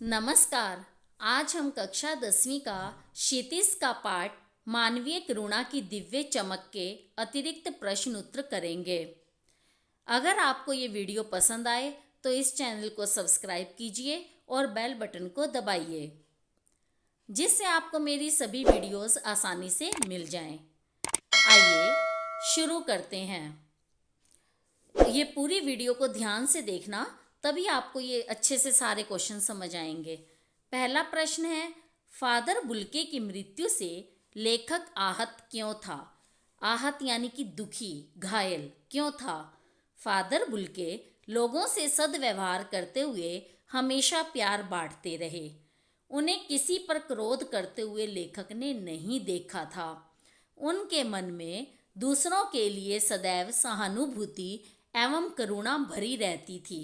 नमस्कार। आज हम कक्षा 10वीं का क्षितिज का पाठ मानवीय करुणा की दिव्य चमक के अतिरिक्त प्रश्न उत्तर करेंगे। अगर आपको ये वीडियो पसंद आए तो इस चैनल को सब्सक्राइब कीजिए और बेल बटन को दबाइए, जिससे आपको मेरी सभी वीडियोस आसानी से मिल जाएं। आइए शुरू करते हैं। ये पूरी वीडियो को ध्यान से देखना, तभी आपको ये अच्छे से सारे क्वेश्चन समझ आएंगे। पहला प्रश्न है, फादर बुल्के की मृत्यु से लेखक आहत क्यों था? आहत यानी कि दुखी, घायल क्यों था? फादर बुल्के लोगों से सद्व्यवहार करते हुए हमेशा प्यार बांटते रहे। उन्हें किसी पर क्रोध करते हुए लेखक ने नहीं देखा था। उनके मन में दूसरों के लिए सदैव सहानुभूति एवं करुणा भरी रहती थी।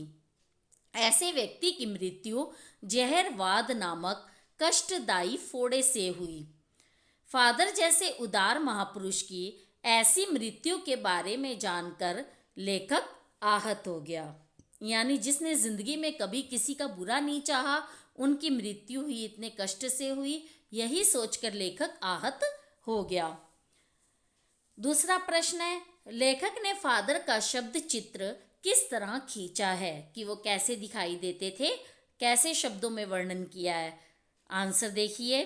ऐसे व्यक्ति की मृत्यु जहरवाद नामक कष्टदायी फोड़े से हुई। फादर जैसे उदार महापुरुष की ऐसी मृत्यु के बारे में जानकर लेखक आहत हो गया। यानी जिसने जिंदगी में कभी किसी का बुरा नहीं चाहा, उनकी मृत्यु ही इतने कष्ट से हुई, यही सोचकर लेखक आहत हो गया। दूसरा प्रश्न है, लेखक ने फादर का शब्द चित्र किस तरह खींचा है कि वो कैसे दिखाई देते थे, कैसे शब्दों में वर्णन किया है? आंसर देखिए।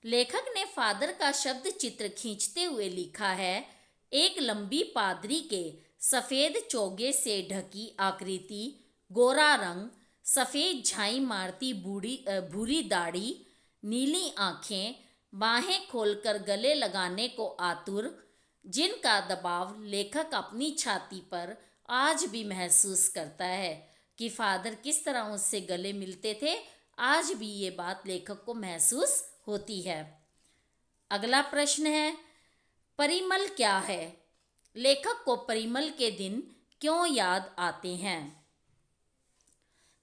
लेखक ने फादर का शब्द चित्र खींचते हुए लिखा है, एक लंबी पादरी के सफ़ेद चोगे से ढकी आकृति, गोरा रंग, सफ़ेद झाई मारती भूरी दाढ़ी, नीली आँखें, बाहें खोलकर गले लगाने को आतुर, जिनका दबाव लेखक अपनी छाती पर आज भी महसूस करता है कि फादर किस तरह उससे गले मिलते थे। आज भी ये बात लेखक को महसूस होती है। अगला प्रश्न है, परिमल क्या है? लेखक को परिमल के दिन क्यों याद आते हैं?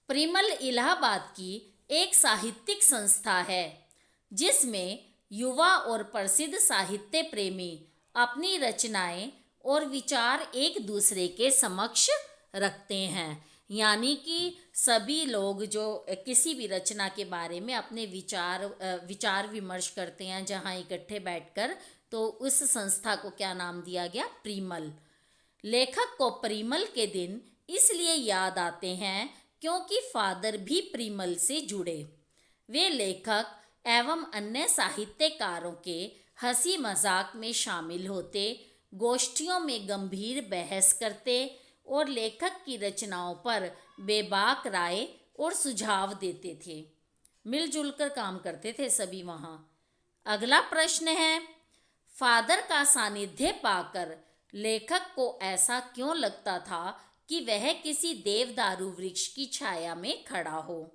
परिमल इलाहाबाद की एक साहित्यिक संस्था है, जिसमें युवा और प्रसिद्ध साहित्य प्रेमी अपनी रचनाएं और विचार एक दूसरे के समक्ष रखते हैं। यानी कि सभी लोग जो किसी भी रचना के बारे में अपने विचार विमर्श करते हैं, जहां इकट्ठे बैठकर, तो उस संस्था को क्या नाम दिया गया? परिमल। लेखक को परिमल के दिन इसलिए याद आते हैं क्योंकि फादर भी परिमल से जुड़े। वे लेखक एवं अन्य साहित्यकारों के हंसी मजाक में शामिल होते, गोष्ठियों में गंभीर बहस करते और लेखक की रचनाओं पर बेबाक राय और सुझाव देते थे। मिलजुल कर काम करते थे सभी वहाँ। अगला प्रश्न है, फादर का सानिध्य पाकर लेखक को ऐसा क्यों लगता था कि वह किसी देवदारू वृक्ष की छाया में खड़ा हो?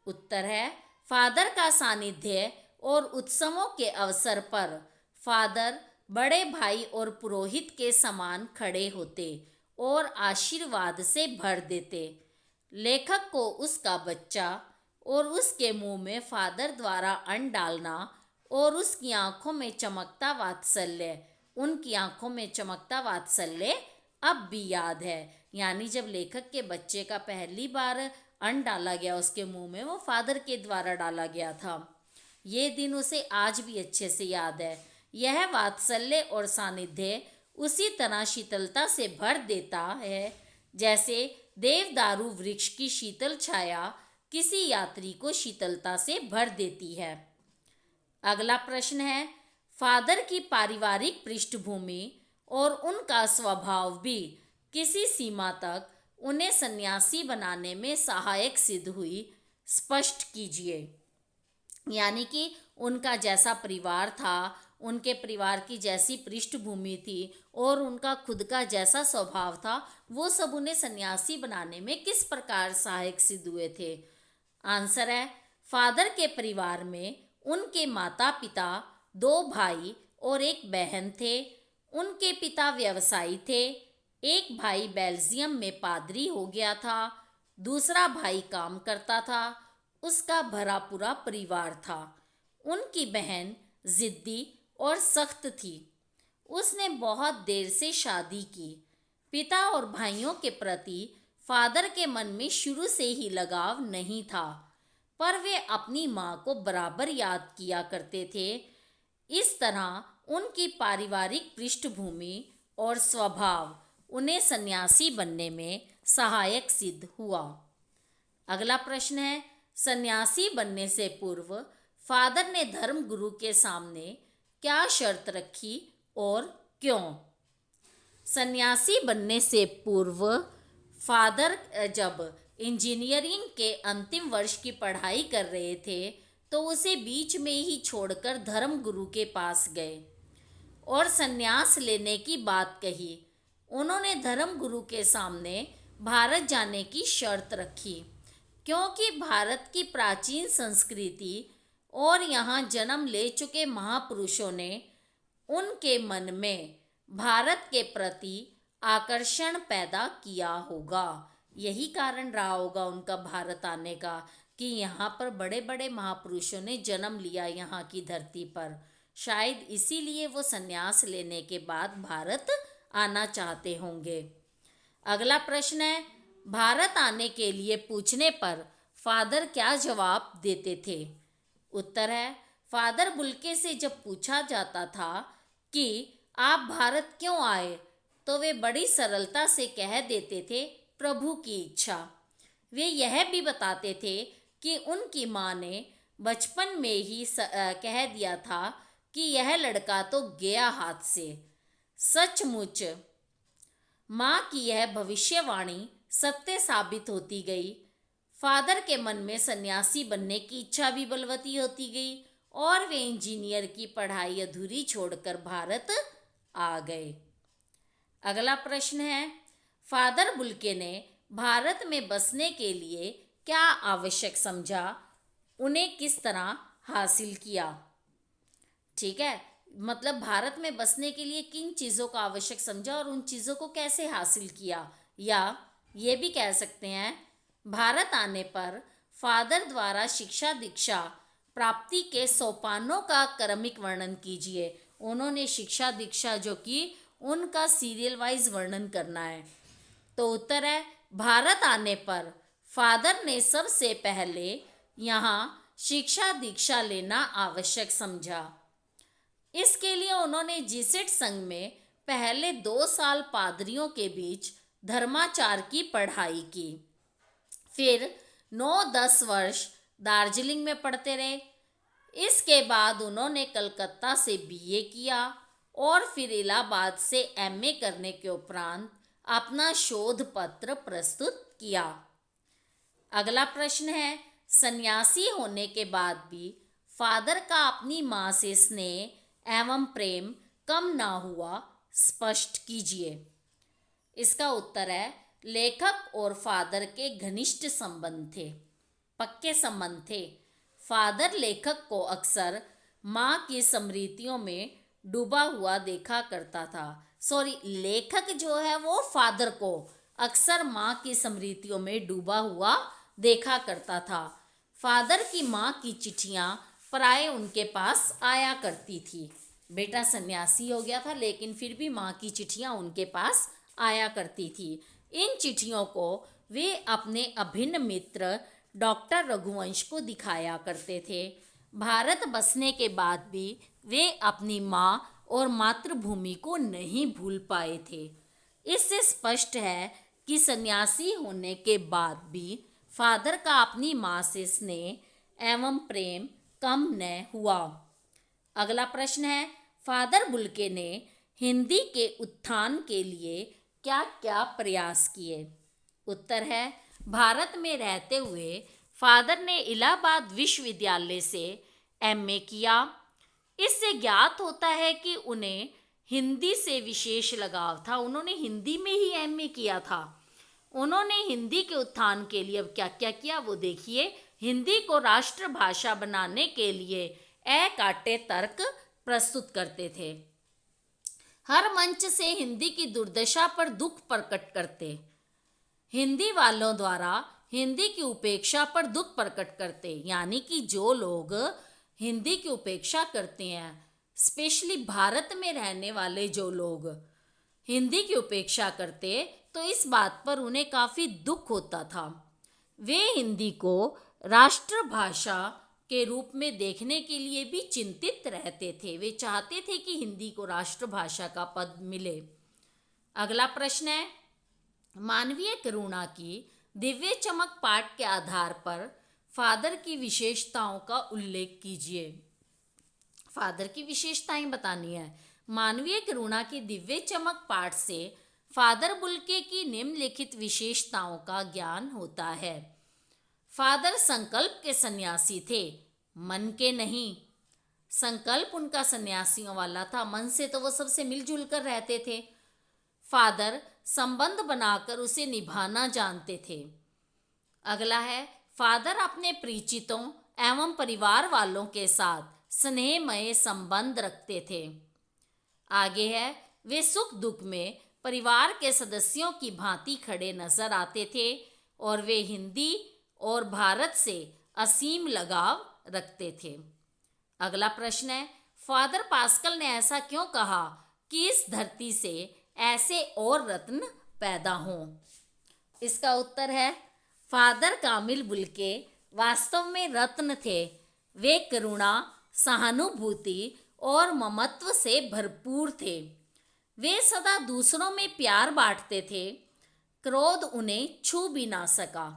उत्तर है, फादर का सानिध्य और उत्सवों के अवसर पर फादर बड़े भाई और पुरोहित के समान खड़े होते और आशीर्वाद से भर देते। लेखक को उसका बच्चा और उसके मुंह में फादर द्वारा अन्न डालना और उसकी आंखों में चमकता वात्सल्य, उनकी आंखों में चमकता वात्सल्य अब भी याद है। यानी जब लेखक के बच्चे का पहली बार अन्न डाला गया उसके मुंह में, वो फादर के द्वारा डाला गया था। ये दिन उसे आज भी अच्छे से याद है। यह वात्सल्य और सानिध्य उसी तरह शीतलता से भर देता है जैसे देवदारू वृक्ष की शीतल छाया किसी यात्री को शीतलता से भर देती है। अगला प्रश्न है, फादर की पारिवारिक पृष्ठभूमि और उनका स्वभाव भी किसी सीमा तक उन्हें सन्यासी बनाने में सहायक सिद्ध हुई। स्पष्ट कीजिए। यानी कि उनका जैसा परिवार था, उनके परिवार की जैसी पृष्ठभूमि थी और उनका खुद का जैसा स्वभाव था, वो सब उन्हें सन्यासी बनाने में किस प्रकार सहायक सिद्ध हुए थे? आंसर है, फादर के परिवार में उनके माता पिता, 2 भाई और एक बहन थे। उनके पिता व्यवसायी थे। एक भाई बेल्जियम में पादरी हो गया था, दूसरा भाई काम करता था। उसका भरा पूरा परिवार था। उनकी बहन जिद्दी और सख्त थी। उसने बहुत देर से शादी की। पिता और भाइयों के प्रति फादर के मन में शुरू से ही लगाव नहीं था। पर वे अपनी माँ को बराबर याद किया करते थे। इस तरह उनकी पारिवारिक पृष्ठभूमि और स्वभाव उन्हें सन्यासी बनने में सहायक सिद्ध हुआ। अगला प्रश्न है, सन्यासी बनने से पूर्व फादर ने धर्मगुरु के सामने क्या शर्त रखी और क्यों? सन्यासी बनने से पूर्व फादर जब इंजीनियरिंग के अंतिम वर्ष की पढ़ाई कर रहे थे तो उसे बीच में ही छोड़कर धर्मगुरु के पास गए और सन्यास लेने की बात कही। उन्होंने धर्मगुरु के सामने भारत जाने की शर्त रखी, क्योंकि भारत की प्राचीन संस्कृति और यहाँ जन्म ले चुके महापुरुषों ने उनके मन में भारत के प्रति आकर्षण पैदा किया होगा। यही कारण रहा होगा उनका भारत आने का कि यहाँ पर बड़े बड़े महापुरुषों ने जन्म लिया यहाँ की धरती पर। शायद इसीलिए वो संन्यास लेने के बाद भारत आना चाहते होंगे। अगला प्रश्न है, भारत आने के लिए पूछने पर फादर क्या जवाब देते थे? उत्तर है, फादर बुल्के से जब पूछा जाता था कि आप भारत क्यों आए तो वे बड़ी सरलता से कह देते थे, प्रभु की इच्छा। वे यह भी बताते थे कि उनकी माँ ने बचपन में ही कह दिया था कि यह लड़का तो गया हाथ से। सचमुच माँ की यह भविष्यवाणी सत्य साबित होती गई। फादर के मन में सन्यासी बनने की इच्छा भी बलवती होती गई और वे इंजीनियर की पढ़ाई अधूरी छोड़कर भारत आ गए। अगला प्रश्न है, फादर बुल्के ने भारत में बसने के लिए क्या आवश्यक समझा, उन्हें किस तरह हासिल किया? ठीक है, मतलब भारत में बसने के लिए किन चीज़ों का आवश्यक समझा और उन चीज़ों को कैसे हासिल किया, या ये भी कह सकते हैं भारत आने पर फादर द्वारा शिक्षा दीक्षा प्राप्ति के सोपानों का क्रमिक वर्णन कीजिए। उन्होंने शिक्षा दीक्षा जो की उनका सीरियल वाइज वर्णन करना है। तो उत्तर है, भारत आने पर फादर ने सबसे पहले यहाँ शिक्षा दीक्षा लेना आवश्यक समझा। इसके लिए उन्होंने जीसेट संघ में पहले 2 साल पादरियों के बीच धर्माचार की पढ़ाई की। फिर 9-10 वर्ष दार्जिलिंग में पढ़ते रहे। इसके बाद उन्होंने कलकत्ता से बीए किया और फिर इलाहाबाद से एमए करने के उपरांत अपना शोध पत्र प्रस्तुत किया। अगला प्रश्न है, सन्यासी होने के बाद भी फादर का अपनी माँ से स्नेह एवं प्रेम कम ना हुआ, स्पष्ट कीजिए। इसका उत्तर है, लेखक और फादर के घनिष्ठ संबंध थे, पक्के संबंध थे। फादर लेखक को अक्सर माँ की स्मृतियों में डूबा हुआ देखा करता था। लेखक जो है वो फादर को अक्सर माँ की स्मृतियों में डूबा हुआ देखा करता था। फादर की माँ की चिट्ठियाँ प्राय उनके पास आया करती थी। बेटा सन्यासी हो गया था लेकिन फिर भी माँ की चिट्ठियाँ उनके पास आया करती थी। इन चिट्ठियों को वे अपने अभिन्न मित्र डॉक्टर रघुवंश को दिखाया करते थे। भारत बसने के बाद भी वे अपनी माँ और मातृभूमि को नहीं भूल पाए थे। इससे स्पष्ट है कि सन्यासी होने के बाद भी फादर का अपनी माँ से स्नेह एवं प्रेम कम न हुआ। अगला प्रश्न है, फादर बुल्के ने हिंदी के उत्थान के लिए क्या क्या प्रयास किए? उत्तर है, भारत में रहते हुए फादर ने इलाहाबाद विश्वविद्यालय से एमए किया। इससे ज्ञात होता है कि उन्हें हिंदी से विशेष लगाव था। उन्होंने हिंदी में ही एमए किया था। उन्होंने हिंदी के उत्थान के लिए अब क्या क्या किया वो देखिए। हिंदी को राष्ट्रभाषा बनाने के लिए अकाट्य तर्क प्रस्तुत करते थे। हर मंच से हिंदी की दुर्दशा पर दुख प्रकट करते। हिंदी वालों द्वारा हिंदी की उपेक्षा पर दुख प्रकट करते, यानी कि जो लोग हिंदी की उपेक्षा करते हैं, स्पेशली भारत में रहने वाले जो लोग हिंदी की उपेक्षा करते, तो इस बात पर उन्हें काफ़ी दुख होता था। वे हिंदी को राष्ट्रभाषा के रूप में देखने के लिए भी चिंतित रहते थे। वे चाहते थे कि हिंदी को राष्ट्रभाषा का पद मिले। अगला प्रश्न है, मानवीय करुणा की दिव्य चमक पाठ के आधार पर फादर की विशेषताओं का उल्लेख कीजिए। फादर की विशेषताएं बतानी है। मानवीय करुणा की दिव्य चमक पाठ से फादर बुल्के की निम्नलिखित विशेषताओं का ज्ञान होता है। फादर संकल्प के सन्यासी थे, मन के नहीं। संकल्प उनका सन्यासियों वाला था, मन से तो वो सबसे मिलजुल कर रहते थे। फादर संबंध बनाकर उसे निभाना जानते थे। अगला है, फादर अपने परिचितों एवं परिवार वालों के साथ स्नेहमय संबंध रखते थे। आगे है, वे सुख दुख में परिवार के सदस्यों की भांति खड़े नजर आते थे और वे हिंदी और भारत से असीम लगाव रखते थे। अगला प्रश्न है, फादर पास्कल ने ऐसा क्यों कहा कि इस धरती से ऐसे और रत्न पैदा हों? इसका उत्तर है, फादर कामिल बुल्के वास्तव में रत्न थे। वे करुणा, सहानुभूति और ममत्व से भरपूर थे। वे सदा दूसरों में प्यार बांटते थे। क्रोध उन्हें छू भी ना सका।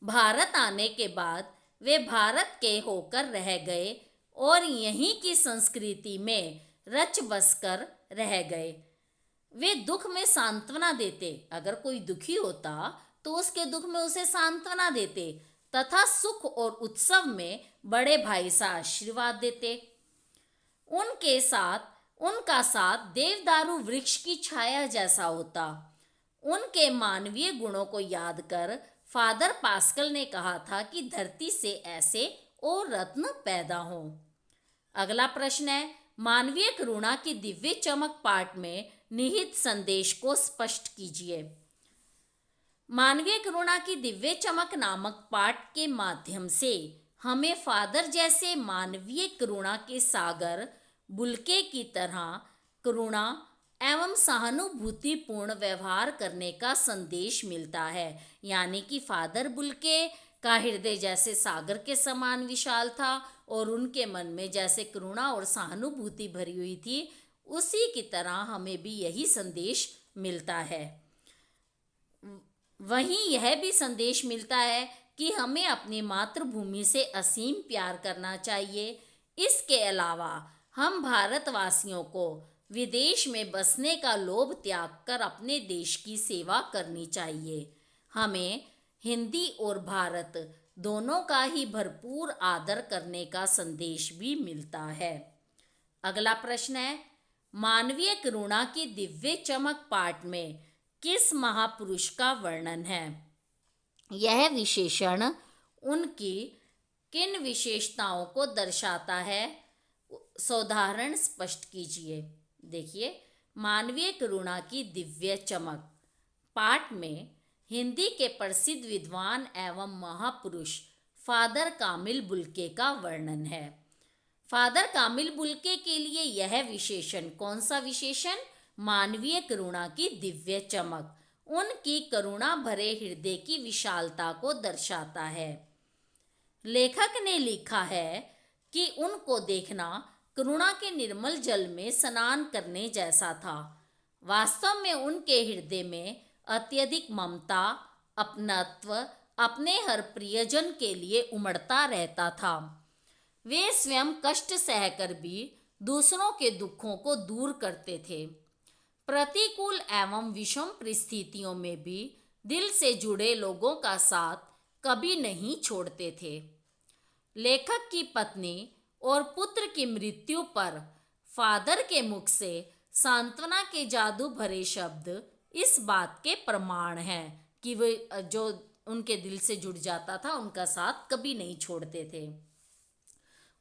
भारत आने के बाद वे भारत के होकर रह गए और यहीं की संस्कृति में रच बस कर रह गए। वे दुख में सांत्वना देते। अगर कोई दुखी होता तो उसके दुख में उसे सांत्वना देते तथा सुख और उत्सव में बड़े भाई सा आशीर्वाद देते। उनका साथ देवदारू वृक्ष की छाया जैसा होता। उनके मानवीय गुणों को याद कर फादर पास्कल ने कहा था कि धरती से ऐसे और रत्न पैदा हों। अगला प्रश्न है, मानवीय करुणा की दिव्य चमक पाठ में निहित संदेश को स्पष्ट कीजिए। मानवीय करुणा की दिव्य चमक नामक पाठ के माध्यम से हमें फादर जैसे मानवीय करुणा के सागर बुल्के की तरह करुणा एवं सहानुभूतिपूर्ण व्यवहार करने का संदेश मिलता है। यानी कि फादर बुल्के का हृदय जैसे सागर के समान विशाल था और उनके मन में जैसे करुणा और सहानुभूति भरी हुई थी, उसी की तरह हमें भी यही संदेश मिलता है। वहीं यह भी संदेश मिलता है कि हमें अपनी मातृभूमि से असीम प्यार करना चाहिए। इसके अलावा हम भारतवासियों को विदेश में बसने का लोभ त्याग कर अपने देश की सेवा करनी चाहिए। हमें हिंदी और भारत दोनों का ही भरपूर आदर करने का संदेश भी मिलता है। अगला प्रश्न है, मानवीय करुणा की दिव्य चमक पाठ में किस महापुरुष का वर्णन है? यह विशेषण उनकी किन विशेषताओं को दर्शाता है? सोदाहरण स्पष्ट कीजिए। देखिए, मानवीय करुणा की दिव्य चमक पाठ में हिंदी के प्रसिद्ध विद्वान एवं महापुरुष फादर कामिल बुल्के का वर्णन है। फादर कामिल बुल्के के लिए यह विशेषण, कौन सा विशेषण? मानवीय करुणा की दिव्य चमक, उनकी करुणा भरे हृदय की विशालता को दर्शाता है। लेखक ने लिखा है कि उनको देखना करुणा के निर्मल जल में स्नान करने जैसा था। वास्तव में उनके हृदय में अत्यधिक ममता, अपनत्व, अपने हर प्रियजन के लिए उमड़ता रहता था। वे स्वयं कष्ट सहकर भी दूसरों के दुखों को दूर करते थे। प्रतिकूल एवं विषम परिस्थितियों में भी दिल से जुड़े लोगों का साथ कभी नहीं छोड़ते थे। लेखक की पत्नी और पुत्र की मृत्यु पर फादर के मुख से सांत्वना के जादू भरे शब्द इस बात के प्रमाण हैं कि वे जो उनके दिल से जुड़ जाता था उनका साथ कभी नहीं छोड़ते थे।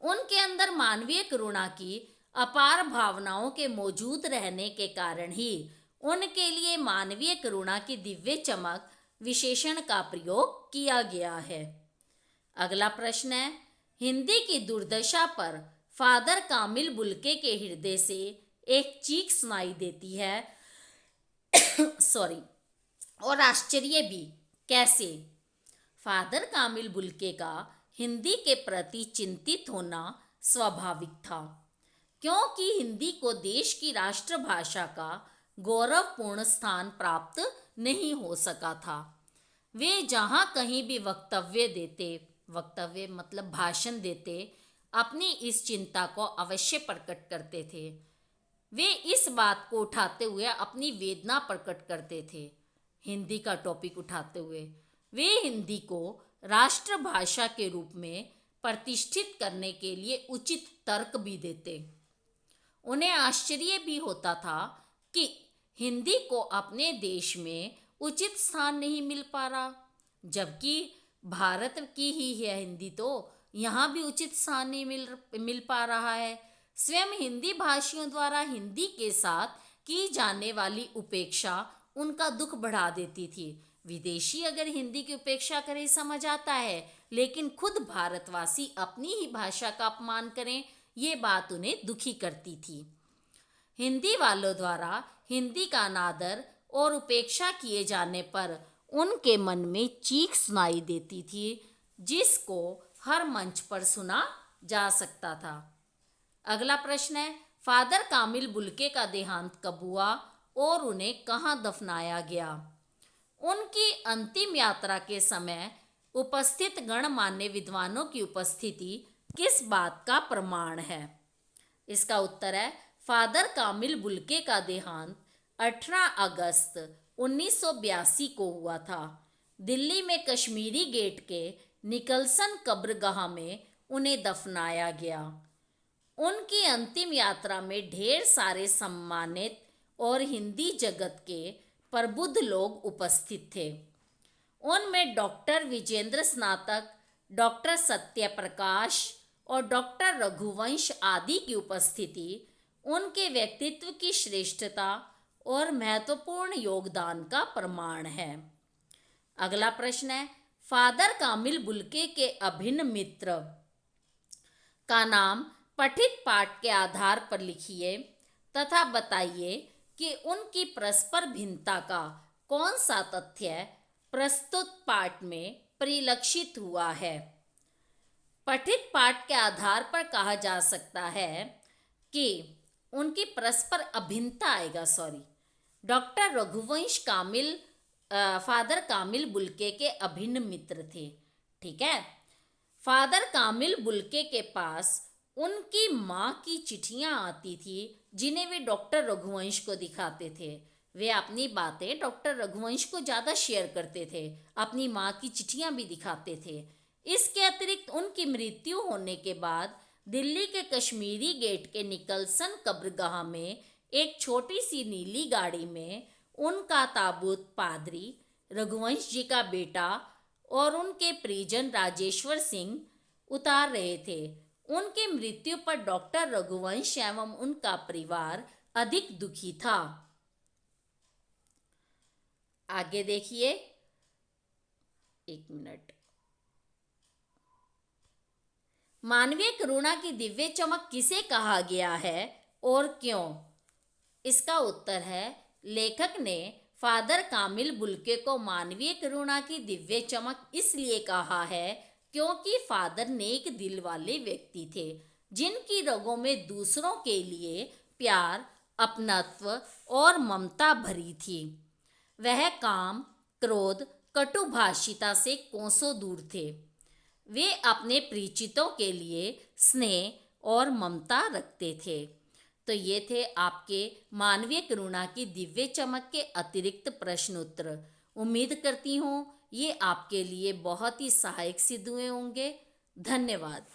उनके अंदर मानवीय करुणा की अपार भावनाओं के मौजूद रहने के कारण ही उनके लिए मानवीय करुणा की दिव्य चमक विशेषण का प्रयोग किया गया है। अगला प्रश्न है, हिंदी की दुर्दशा पर फादर कामिल बुल्के के हृदय से एक चीख सुनाई देती है और आश्चर्य भी। कैसे? फादर कामिल बुल्के का हिंदी के प्रति चिंतित होना स्वाभाविक था, क्योंकि हिंदी को देश की राष्ट्रभाषा का गौरवपूर्ण स्थान प्राप्त नहीं हो सका था। वे जहाँ कहीं भी वक्तव्य देते, वक्तव्य मतलब भाषण देते, अपनी इस चिंता को अवश्य प्रकट करते थे। वे इस बात को उठाते हुए अपनी वेदना प्रकट करते थे। हिंदी का टॉपिक उठाते हुए वे हिंदी को राष्ट्रभाषा के रूप में प्रतिष्ठित करने के लिए उचित तर्क भी देते। उन्हें आश्चर्य भी होता था कि हिंदी को अपने देश में उचित स्थान नहीं मिल पा रहा, जबकि भारत की ही है हिंदी, तो यहाँ भी उचित स्थान नहीं मिल पा रहा है। स्वयं हिंदी भाषियों द्वारा हिंदी के साथ की जाने वाली उपेक्षा उनका दुख बढ़ा देती थी। विदेशी अगर हिंदी की उपेक्षा करें समझ आता है, लेकिन खुद भारतवासी अपनी ही भाषा का अपमान करें, ये बात उन्हें दुखी करती थी। हिंदी वालों द्वारा हिंदी का अनादर और उपेक्षा किए जाने पर उनके मन में चीख सुनाई देती थी, जिसको हर मंच पर सुना जा सकता था। अगला प्रश्न है, फादर कामिल बुल्के का देहांत कब हुआ और उन्हें कहाँ दफनाया गया? उनकी अंतिम यात्रा के समय उपस्थित गणमान्य विद्वानों की उपस्थिति किस बात का प्रमाण है? इसका उत्तर है, फादर कामिल बुल्के का देहांत 18 अगस्त 1982 को हुआ था। दिल्ली में कश्मीरी गेट के निकलसन कब्रगाह में उन्हें दफनाया गया। उनकी अंतिम यात्रा में ढेर सारे सम्मानित और हिंदी जगत के प्रबुद्ध लोग उपस्थित थे। उनमें डॉक्टर विजेंद्र स्नातक, डॉक्टर सत्यप्रकाश और डॉक्टर रघुवंश आदि की उपस्थिति उनके व्यक्तित्व की श्रेष्ठता और महत्वपूर्ण योगदान का प्रमाण है। अगला प्रश्न है, फादर कामिल बुल्के के अभिन्न मित्र का नाम पठित पाठ के आधार पर लिखिए तथा बताइए कि उनकी परस्पर भिन्नता का कौन सा तथ्य प्रस्तुत पाठ में परिलक्षित हुआ है। पठित पाठ के आधार पर कहा जा सकता है कि उनकी परस्पर अभिन्नता आएगा, डॉक्टर रघुवंश कामिल फादर कामिल बुल्के के अभिन्न मित्र थे। ठीक है, फादर कामिल बुल्के के पास उनकी माँ की चिट्ठियाँ आती थी, जिन्हें वे डॉक्टर रघुवंश को दिखाते थे। वे अपनी बातें डॉक्टर रघुवंश को ज़्यादा शेयर करते थे, अपनी माँ की चिट्ठियाँ भी दिखाते थे। इसके अतिरिक्त उनकी मृत्यु होने के बाद दिल्ली के कश्मीरी गेट के निकलसन कब्रगाह में एक छोटी सी नीली गाड़ी में उनका ताबूत पादरी रघुवंश जी का बेटा और उनके परिजन राजेश्वर सिंह उतार रहे थे। उनकी मृत्यु पर डॉक्टर रघुवंश एवं उनका परिवार अधिक दुखी था। आगे देखिए, एक मिनट। मानवीय करुणा की दिव्य चमक किसे कहा गया है और क्यों? इसका उत्तर है, लेखक ने फादर कामिल बुल्के को मानवीय करुणा की दिव्य चमक इसलिए कहा है क्योंकि फादर नेक दिल वाले व्यक्ति थे, जिनकी रगों में दूसरों के लिए प्यार, अपनत्व और ममता भरी थी। वह काम, क्रोध, कटुभाषिता से कोसों दूर थे। वे अपने परिचितों के लिए स्नेह और ममता रखते थे। तो ये थे आपके मानवीय करुणा की दिव्य चमक के अतिरिक्त प्रश्न उत्तर। उम्मीद करती हूँ ये आपके लिए बहुत ही सहायक सिद्ध हुए होंगे। धन्यवाद।